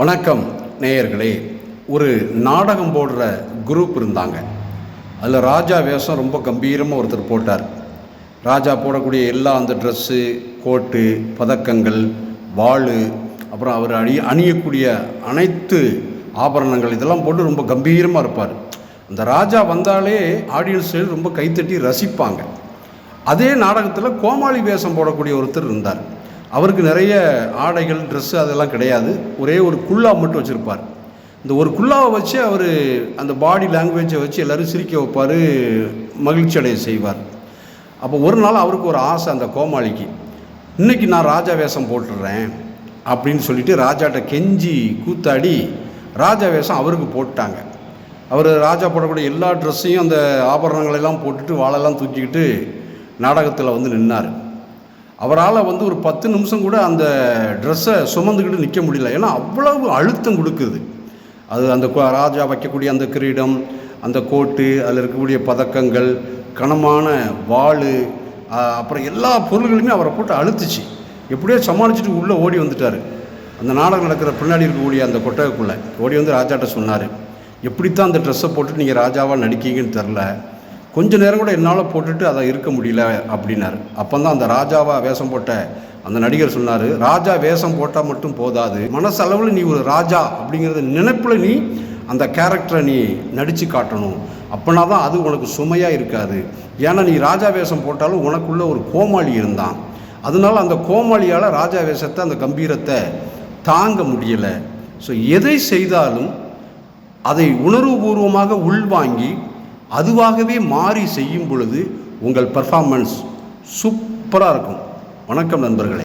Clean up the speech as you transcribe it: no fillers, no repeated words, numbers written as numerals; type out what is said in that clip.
வணக்கம் நேயர்களே. ஒரு நாடகம் போடுற குரூப் இருந்தாங்க. அதில் ராஜா வேஷம் ரொம்ப கம்பீரமாக ஒருத்தர் போட்டார். ராஜா போடக்கூடிய எல்லா அந்த ட்ரெஸ்ஸு, கோட்டு, பதக்கங்கள், வாள், அப்புறம் அவர் அணியக்கூடிய அனைத்து ஆபரணங்கள் இதெல்லாம் போட்டு ரொம்ப கம்பீரமாக இருப்பார். அந்த ராஜா வந்தாலே ஆடியன்ஸ் ரொம்ப கைத்தட்டி ரசிப்பாங்க. அதே நாடகத்தில் கோமாளி வேஷம் போடக்கூடிய ஒருத்தர் இருந்தார். அவருக்கு நிறைய ஆடைகள், ட்ரெஸ்ஸு அதெல்லாம் கிடையாது. ஒரே ஒரு குல்லா மட்டும் வச்சுருப்பார். இந்த ஒரு குல்லாவை வச்சு அவர் அந்த பாடி லாங்குவேஜை வச்சு எல்லோரும் சிரிக்க வைப்பார், மகிழ்ச்சி அடைய செய்வார். அப்போ ஒரு நாள் அவருக்கு ஒரு ஆசை, அந்த கோமாளிக்கு, இன்றைக்கி நான் ராஜா வேஷம் போட்டுடுறேன் அப்படின்னு சொல்லிட்டு ராஜாட்ட கெஞ்சி கூத்தாடி ராஜா வேஷம் அவருக்கு போட்டாங்க. அவர் ராஜா போடக்கூடிய எல்லா ட்ரெஸ்ஸையும் அந்த ஆபரணங்களெல்லாம் போட்டுட்டு வாழெல்லாம் தூக்கிக்கிட்டு நாடகத்தில் வந்து நின்னார். அவரால் ஒரு 10 நிமிஷம் கூட அந்த ட்ரெஸ்ஸை சுமந்துக்கிட்டு நிற்க முடியல. ஏன்னா அவ்வளவு அழுத்தம் கொடுக்குது. அது அந்த ராஜா வைக்கக்கூடிய அந்த கிரீடம், அந்த கோட்டு, அதில் இருக்கக்கூடிய பதக்கங்கள், கனமான வாள், அப்புறம் எல்லா பொருள்களுமே அவரை போட்டு அழுத்துச்சு. எப்படியோ சமாளிச்சுட்டு உள்ளே ஓடி வந்துட்டார். அந்த நாடகம் நடக்கிற பின்னாடி இருக்கக்கூடிய அந்த கொட்டகைக்குள்ளே ஓடி வந்து ராஜாட்ட சொன்னார், எப்படித்தான் அந்த ட்ரெஸ்ஸை போட்டு நீங்கள் ராஜாவாக நடிக்கீங்கன்னு தெரில, கொஞ்ச நேரம் கூட என்னால் போட்டுட்டு அதை இருக்க முடியல அப்படின்னார். அப்போ தான் அந்த ராஜாவாக வேஷம் போட்ட அந்த நடிகர் சொன்னார், ராஜா வேஷம் போட்டால் மட்டும் போதாது, மனசளவில் நீ ஒரு ராஜா அப்படிங்கிறத நினைப்பில் நீ அந்த கேரக்டரை நீ நடித்து காட்டணும். அப்படின்னா தான் அது உனக்கு சுமையாக இருக்காது. ஏன்னா நீ ராஜா வேஷம் போட்டாலும் உனக்குள்ளே ஒரு கோமாளி இருந்தான். அதனால் அந்த கோமாளியால் ராஜா வேஷத்தை, அந்த கம்பீரத்தை தாங்க முடியலை. ஸோ எதை செய்தாலும் அதை உணர்வுபூர்வமாக உள்வாங்கி அதுவாகவே மாறி செய்யும் பொழுது உங்கள் பர்ஃபார்மன்ஸ் சூப்பராக இருக்கும். வணக்கம் நண்பர்களே.